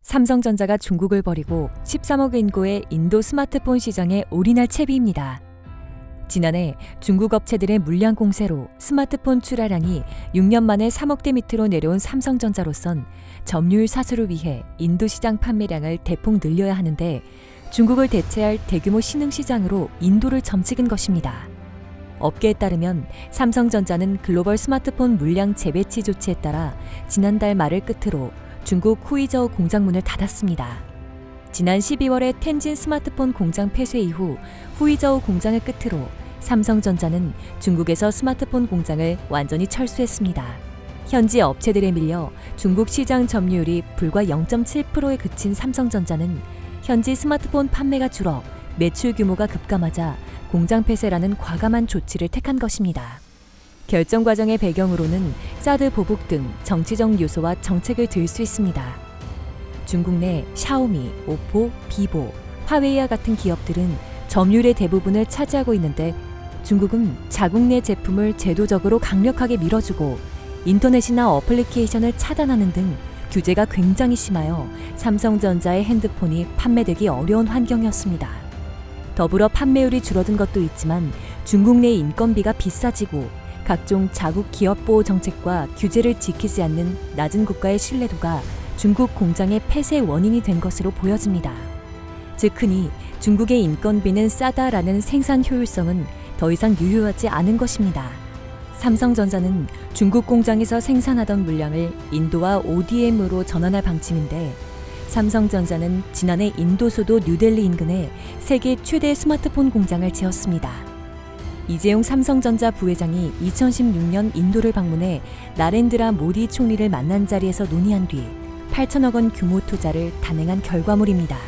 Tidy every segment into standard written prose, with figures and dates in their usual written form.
삼성전자가 중국을 버리고 13억 인구의 인도 스마트폰 시장에 올인할 채비입니다. 지난해 중국 업체들의 물량 공세로 스마트폰 출하량이 6년 만에 3억대 밑으로 내려온 삼성전자로선 점유율 사수를 위해 인도 시장 판매량을 대폭 늘려야 하는데 중국을 대체할 대규모 신흥시장으로 인도를 점찍은 것입니다. 업계에 따르면 삼성전자는 글로벌 스마트폰 물량 재배치 조치에 따라 지난달 말을 끝으로 중국 후이저우 공장문을 닫았습니다. 지난 12월에 텐진 스마트폰 공장 폐쇄 이후 후이저우 공장을 끝으로 삼성전자는 중국에서 스마트폰 공장을 완전히 철수했습니다. 현지 업체들에 밀려 중국 시장 점유율이 불과 0.7%에 그친 삼성전자는 현지 스마트폰 판매가 줄어 매출 규모가 급감하자 공장 폐쇄라는 과감한 조치를 택한 것입니다. 결정 과정의 배경으로는 사드 보복 등 정치적 요소와 정책을 들 수 있습니다. 중국 내 샤오미, 오포, 비보, 화웨이와 같은 기업들은 점유율의 대부분을 차지하고 있는데 중국은 자국 내 제품을 제도적으로 강력하게 밀어주고 인터넷이나 어플리케이션을 차단하는 등 규제가 굉장히 심하여 삼성전자의 핸드폰이 판매되기 어려운 환경이었습니다. 더불어 판매율이 줄어든 것도 있지만 중국 내 인건비가 비싸지고 각종 자국 기업 보호 정책과 규제를 지키지 않는 낮은 국가의 신뢰도가 중국 공장의 폐쇄 원인이 된 것으로 보여집니다. 즉 흔히 중국의 인건비는 싸다라는 생산 효율성은 더 이상 유효하지 않은 것입니다. 삼성전자는 중국 공장에서 생산하던 물량을 인도와 ODM으로 전환할 방침인데 삼성전자는 지난해 인도 수도 뉴델리 인근에 세계 최대 스마트폰 공장을 지었습니다. 이재용 삼성전자 부회장이 2016년 인도를 방문해 나렌드라 모디 총리를 만난 자리에서 논의한 뒤 8천억 원 규모 투자를 단행한 결과물입니다.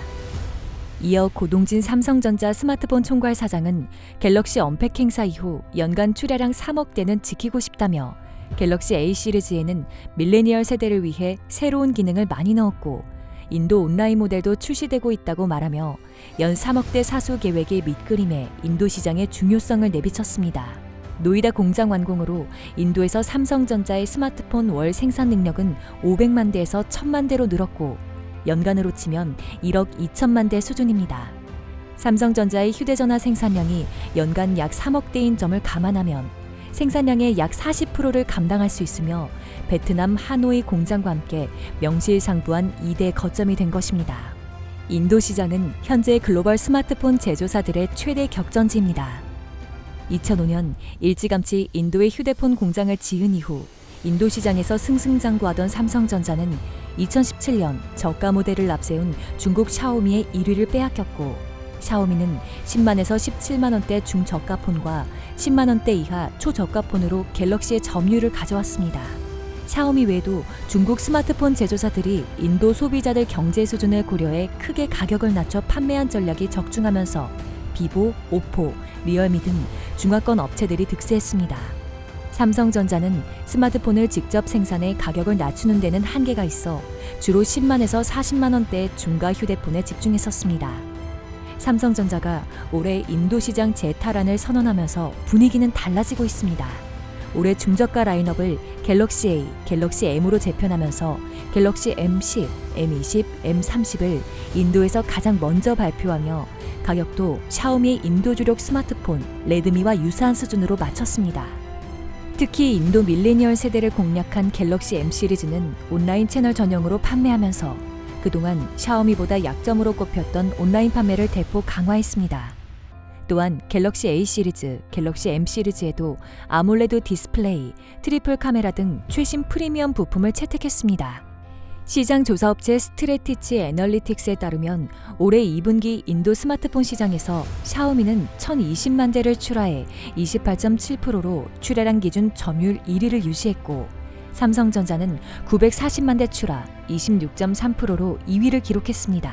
이어 고동진 삼성전자 스마트폰 총괄 사장은 갤럭시 언팩 행사 이후 연간 출하량 3억대는 지키고 싶다며 갤럭시 A 시리즈에는 밀레니얼 세대를 위해 새로운 기능을 많이 넣었고 인도 온라인 모델도 출시되고 있다고 말하며 연 3억대 사수 계획의 밑그림에 인도 시장의 중요성을 내비쳤습니다. 노이다 공장 완공으로 인도에서 삼성전자의 스마트폰 월 생산 능력은 500만 대에서 1000만 대로 늘었고 연간으로 치면 1억 2천만 대 수준입니다. 삼성전자의 휴대전화 생산량이 연간 약 3억 대인 점을 감안하면 생산량의 약 40%를 감당할 수 있으며 베트남 하노이 공장과 함께 명실상부한 2대 거점이 된 것입니다. 인도 시장은 현재 글로벌 스마트폰 제조사들의 최대 격전지입니다. 2005년 일찌감치 인도의 휴대폰 공장을 지은 이후 인도 시장에서 승승장구하던 삼성전자는 2017년 저가 모델을 앞세운 중국 샤오미의 1위를 빼앗겼고 샤오미는 10만에서 17만 원대 중저가 폰과 10만 원대 이하 초저가 폰으로 갤럭시의 점유율을 가져왔습니다. 샤오미 외에도 중국 스마트폰 제조사들이 인도 소비자들 경제 수준을 고려해 크게 가격을 낮춰 판매한 전략이 적중하면서 비보, 오포, 리얼미 등 중화권 업체들이 득세했습니다. 삼성전자는 스마트폰을 직접 생산해 가격을 낮추는 데는 한계가 있어 주로 10만에서 40만 원대의 중가 휴대폰에 집중했었습니다. 삼성전자가 올해 인도 시장 재탈환을 선언하면서 분위기는 달라지고 있습니다. 올해 중저가 라인업을 갤럭시 A, 갤럭시 M으로 재편하면서 갤럭시 M10, M20, M30을 인도에서 가장 먼저 발표하며 가격도 샤오미의 인도 주력 스마트폰 레드미와 유사한 수준으로 맞췄습니다. 특히 인도 밀레니얼 세대를 공략한 갤럭시 M 시리즈는 온라인 채널 전용으로 판매하면서 그동안 샤오미보다 약점으로 꼽혔던 온라인 판매를 대폭 강화했습니다. 또한 갤럭시 A 시리즈, 갤럭시 M 시리즈에도 아몰레드 디스플레이, 트리플 카메라 등 최신 프리미엄 부품을 채택했습니다. 시장 조사업체 스트래티치 애널리틱스에 따르면 올해 2분기 인도 스마트폰 시장에서 샤오미는 1020만 대를 출하해 28.7%로 출하량 기준 점유율 1위를 유지했고 삼성전자는 940만 대 출하 26.3%로 2위를 기록했습니다.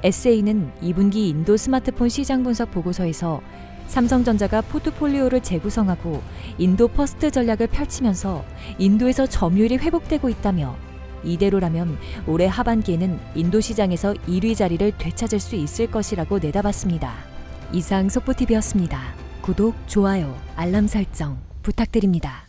SA는 2분기 인도 스마트폰 시장 분석 보고서에서 삼성전자가 포트폴리오를 재구성하고 인도 퍼스트 전략을 펼치면서 인도에서 점유율이 회복되고 있다며 이대로라면 올해 하반기에는 인도 시장에서 1위 자리를 되찾을 수 있을 것이라고 내다봤습니다. 이상 속보TV였습니다. 구독, 좋아요, 알람 설정 부탁드립니다.